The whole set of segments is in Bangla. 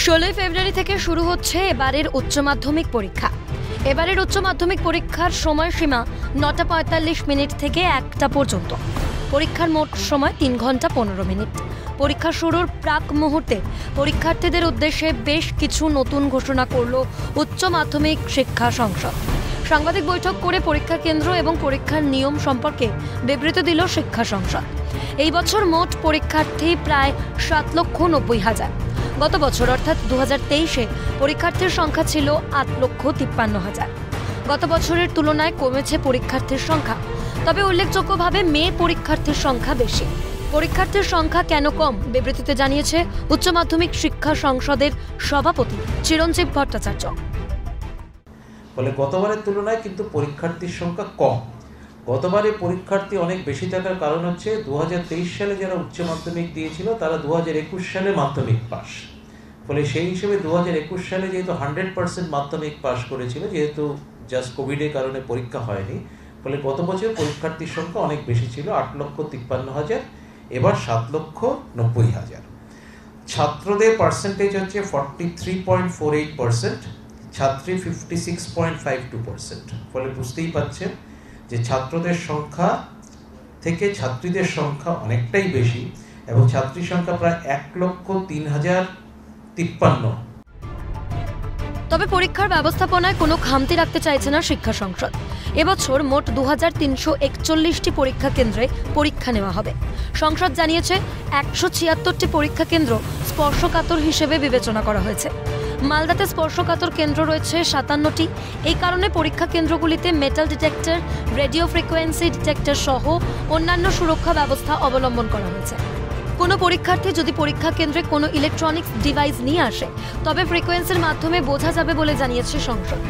16 ফেব্রুয়ারি থেকে শুরু হচ্ছে এবারের উচ্চ মাধ্যমিক পরীক্ষা। এবারের উচ্চ মাধ্যমিক পরীক্ষার সময়সীমা 9:45 থেকে 1টা পর্যন্ত। পরীক্ষার মোট সময় 3 ঘন্টা 15 মিনিট। পরীক্ষা শুরুর প্রাক মুহূর্তে পরীক্ষার্থীদের উদ্দেশ্যে বেশ কিছু নতুন ঘোষণা করল উচ্চ মাধ্যমিক শিক্ষা সংসদ। সাংবাদিক বৈঠক করে পরীক্ষা কেন্দ্র এবং পরীক্ষার নিয়ম সম্পর্কে বিবৃতি দিল শিক্ষা সংসদ। এই বছর মোট পরীক্ষার্থী প্রায় 7,90,000। গত বছর অর্থাৎ 2023-এ পরীক্ষার্থীর সংখ্যা ছিল 8,53,000। গত বছরের তুলনায় কমেছে পরীক্ষার্থীর সংখ্যা, তবে উল্লেখযোগ্যভাবে মে পরীক্ষার্থীর সংখ্যা বেশি। পরীক্ষার্থীর সংখ্যা কেন কম বিবৃতিতে জানিয়েছে উচ্চ মাধ্যমিক শিক্ষা সংসদের সভাপতি চিরঞ্জীব ভট্টাচার্য। ফলে গতবারের তুলনায় কিন্তু পরীক্ষার্থীর সংখ্যা কম। গতবারে পরীক্ষার্থী অনেক বেশি থাকার কারণ হচ্ছে 2023 সালে যারা উচ্চ মাধ্যমিক দিয়েছিল তারা 2021 সালে মাধ্যমিক পাস। ফলে সেই হিসেবে 2021 সালে যেহেতু 100% মাধ্যমিক পাস করেছিল, যেহেতু জাস্ট কোভিডের কারণে পরীক্ষা হয়নি, ফলে গত বছর পরীক্ষার্থীর সংখ্যা অনেক বেশি ছিল, 8,53,000, এবার 7,90,000। ছাত্রদের পার্সেন্টেজ হচ্ছে 43.48%, ছাত্রী 56.52%। ফলে বুঝতেই পাচ্ছেন যে ছাত্রদের সংখ্যা থেকে ছাত্রীদের সংখ্যা অনেকটাই বেশি এবং ছাত্রীর সংখ্যা প্রায় 1,03,053। তবে পরীক্ষার ব্যবস্থাপনায় কোনো খামতি রাখতে চাইছে না শিক্ষা সংসদ। এবছর মোট 2,341টি পরীক্ষা কেন্দ্রে পরীক্ষা নেওয়া হবে। সংসদ জানিয়েছে 176টি পরীক্ষা কেন্দ্র স্পর্শকাতর হিসেবে বিবেচনা করা হয়েছে। মালদাতে স্পর্শকাতর কেন্দ্র রয়েছে 57টি। এই কারণে পরীক্ষা কেন্দ্রগুলিতে metal detector, radio frequency detector সহ অন্যান্য সুরক্ষা ব্যবস্থা অবলম্বন করা হয়েছে। কোনো পরীক্ষার্থী যদি পরীক্ষা কেন্দ্রে কোনো ইলেকট্রনিক্স ডিভাইস নিয়ে আসে তবে ফ্রিকোয়েন্সির মাধ্যমে বোঝা যাবে বলে জানিয়েছে সংসদ।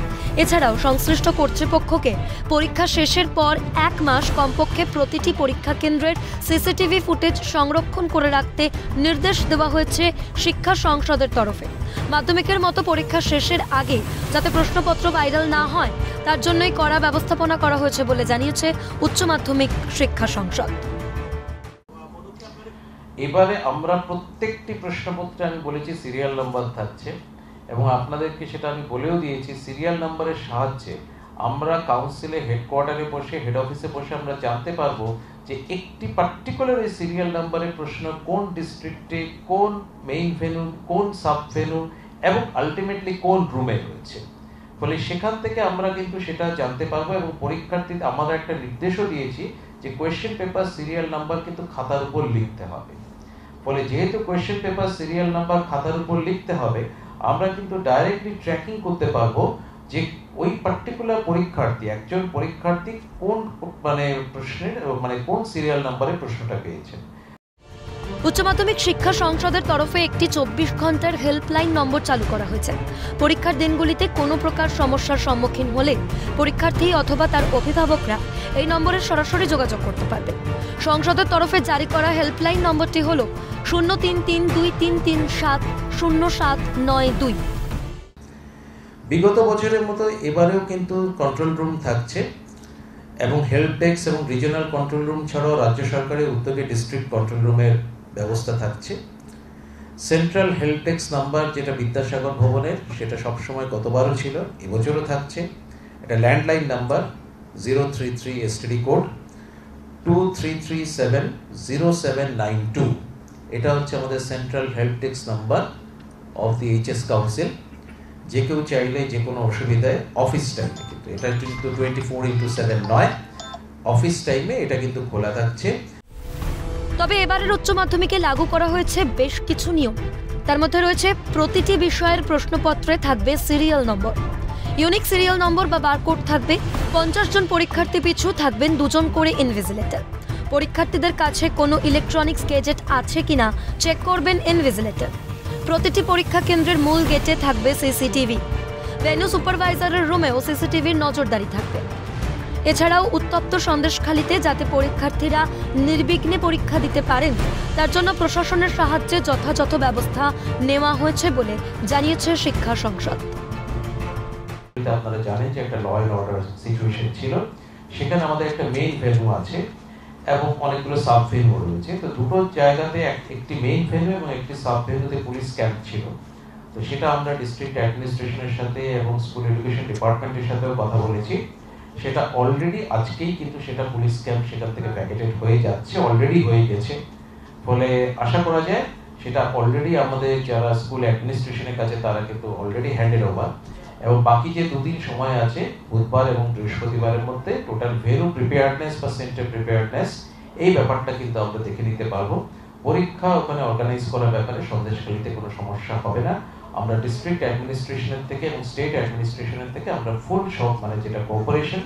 এছাড়াও সংশ্লিষ্ট কর্তৃপক্ষকে পরীক্ষা শেষের পর 1 মাস কমপক্ষে প্রতিটি পরীক্ষা কেন্দ্রের সিসিটিভি ফুটেজ সংরক্ষণ করে রাখতে নির্দেশ দেওয়া হয়েছে শিক্ষা সংসদের তরফে। মাধ্যমিকের মতো পরীক্ষা শেষের আগে যাতে প্রশ্নপত্র ভাইরাল না হয় তার জন্যই কড়া ব্যবস্থাপনা করা হয়েছে বলে জানিয়েছে উচ্চ মাধ্যমিক শিক্ষা সংসদ। এবারে আমরা প্রত্যেকটি প্রশ্নপত্রে আমি বলেছি সিরিয়াল নাম্বার থাকছে এবং আপনাদেরকে সেটা আমি বলেও দিয়েছি। সিরিয়াল নাম্বারের সাহায্যে আমরা কাউন্সিলে হেডকোয়ার্টারে বসে, হেড অফিসে বসে আমরা জানতে পারবো যে একটি পার্টিকুলার এই সিরিয়াল নাম্বারের প্রশ্ন কোন ডিস্ট্রিক্টে, কোন মেইন ভেন্যু, কোন সাব ভেন্যু এবং আলটিমেটলি কোন রুমে রয়েছে। ফলে সেখান থেকে আমরা কিন্তু সেটা জানতে পারবো এবং পরীক্ষার্থী আমরা একটা নির্দেশও দিয়েছি যে কোয়েশ্চেন পেপার সিরিয়াল নাম্বার কিন্তু খাতার উপর লিখতে হবে। ফলে যেহেতু কোয়েশ্চেন পেপার সিরিয়াল নাম্বার খাতার উপর লিখতে হবে, আমরা কিন্তু ডাইরেক্টলি ট্র্যাকিং করতে পারবো যে ওই পার্টিকুলার পরীক্ষার্থী, একজন পরীক্ষার্থী কোন প্রশ্নের কোন সিরিয়াল নাম্বারে প্রশ্নটা পেয়েছেন। উচ্চ মাধ্যমিক শিক্ষা সংসদের তরফে একটি 24 ঘন্টার হেল্পলাইন নম্বর চালু করা হয়েছে। পরীক্ষার দিনগুলিতে কোনো প্রকার সমস্যার সম্মুখীন হলে পরীক্ষার্থী অথবা তার অভিভাবকরা এই নম্বরে সরাসরি যোগাযোগ করতে পারবে। সংসদের তরফে জারি করা হেল্পলাইন নম্বরটি হল 033233707992। বিগত বছরের মতো এবারেও কিন্তু কন্ট্রোল রুম থাকছে এবং হেল্প ডেস্ক এবং রিজিওনাল কন্ট্রোল রুম ছাড়াও রাজ্য সরকারের উদ্যোগে ডিস্ট্রিক্ট কন্ট্রোল রুমের ব্যবস্থা থাকছে। সেন্ট্রাল হেল্প ডেস্ক নাম্বার যেটা বিদ্যাসাগর ভবনের, সেটা সবসময় গতবারও ছিল, এবছরও থাকছে। এটা ল্যান্ডলাইন নাম্বার 033 STD কোড 23370792। এটা হচ্ছে আমাদের central help desk number of the HS council. যে কেউ চাইলে যে কোনো অসুবিধায় অফিস টাইমে, কিন্তু এটা কিন্তু 24x7 নয়, অফিস টাইমে এটা কিন্তু খোলা থাকছে। তবে এবারের উচ্চ মাধ্যমিকে লাগু করা হয়েছে বেশ কিছু নিয়ম। তার মধ্যে রয়েছে প্রতিটি বিষয়ের প্রশ্নপত্রে থাকবে serial number, unique serial number বা বারকোড থাকবে। 50 জন পরীক্ষার্থী পিছু থাকবেন 2 জন করে ইনভিজিলেটর। পরীক্ষার্থীদের কাছে কোনো ইলেকট্রনিক্স গ্যাজেট আছে কিনা চেক করবেন ইনভিজিলেটর। প্রতিটি পরীক্ষা কেন্দ্রের মূল গেটে থাকবে সিসিটিভি। ভেন্যু সুপারভাইজারের রুমেও সিসিটিভির নজরদারি থাকবে। এছাড়াও উত্তপ্ত সন্দেশখালিতে যাতে পরীক্ষার্থীরা নির্বিঘ্নে পরীক্ষা দিতে পারেন তার জন্য প্রশাসনের সাহায্যে যথাযথ ব্যবস্থা নেওয়া হয়েছে বলে জানিয়েছে শিক্ষা সংসদ। আপনারা জানেন যে একটা ল এন্ড অর্ডার সিচুয়েশন ছিল, সেখানে আমাদের একটা মেইন ভেন্যু আছে এবং অনেকগুলো সাব ভেন্যু রয়েছে। তো দুটো জায়গাতে একটি মেইন ভেন্যু এবং একটি সাব ভেন্যুতে পুলিশ ক্যাম্প ছিল। তো সেটা আমরা ডিস্ট্রিক্ট অ্যাডমিনিস্ট্রেশনের সাথে এবং স্কুল এডুকেশন ডিপার্টমেন্টের সাথেও কথা বলেছি। সেটা অলরেডি আজকেই কিন্তু সেটা পুলিশ ক্যাম্প সেখান থেকে প্যাকেটেড হয়ে যাচ্ছে, অলরেডি হয়ে গেছে। ফলে আশা করা যায় সেটা অলরেডি আমাদের যারা স্কুল অ্যাডমিনিস্ট্রেশনের কাছে তারা কিন্তু অলরেডি হ্যান্ডেড ওভার, এবং বাকি যে দুদিন সময় আছে বুধবার এবং বৃহস্পতিবারের মধ্যে টোটাল ভেন্যু প্রিপেয়ারনেস বা সেন্টার প্রিপেয়ারনেস এই ব্যাপারটা কিন্তু আমরা দেখে নিতে পারবো। পরীক্ষা ওখানে অর্গানাইজ করার ব্যাপারে সন্দেশখালীতে কোনো সমস্যা হবে না। আমরা ডিস্ট্রিক্ট অ্যাডমিনিস্ট্রেশনের থেকে এবং স্টেট অ্যাডমিনিস্ট্রেশনের থেকে আমরা ফুল সব মানে যেটা কোঅপারেশন,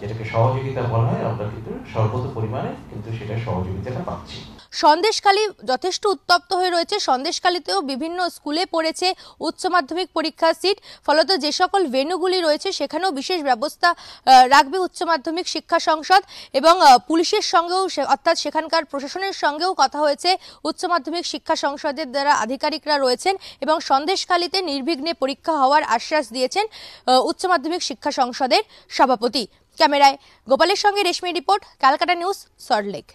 যেটাকে সহযোগিতা বলা হয়, আমরা কিন্তু সর্বোচ্চ পরিমাণে কিন্তু সেটা সহযোগিতাটা পাচ্ছি। সন্দেশখালী যথেষ্ট উত্তপ্ত হয়ে রয়েছে। সন্দেশখালীতেও বিভিন্ন স্কুলে পড়েছে উচ্চ মাধ্যমিক পরীক্ষার সিট, ফলত যে সকল ভেন্যুগুলি রয়েছে সেখানেও বিশেষ ব্যবস্থা রাখবে উচ্চ মাধ্যমিক শিক্ষা সংসদ, এবং পুলিশের সঙ্গেও অর্থাৎ সেখানকার প্রশাসনের সঙ্গেও কথা হয়েছে উচ্চ মাধ্যমিক শিক্ষা সংসদের দ্বারা আধিকারিকরা রয়েছেন, এবং সন্দেশখালীতে নির্বিঘ্নে পরীক্ষা হওয়ার আশ্বাস দিয়েছেন উচ্চ মাধ্যমিক শিক্ষা সংসদের সভাপতি। ক্যামেরায় গোপালের সঙ্গে রেশমি রিপোর্ট, ক্যালকাটা নিউজ, সল্টলেক।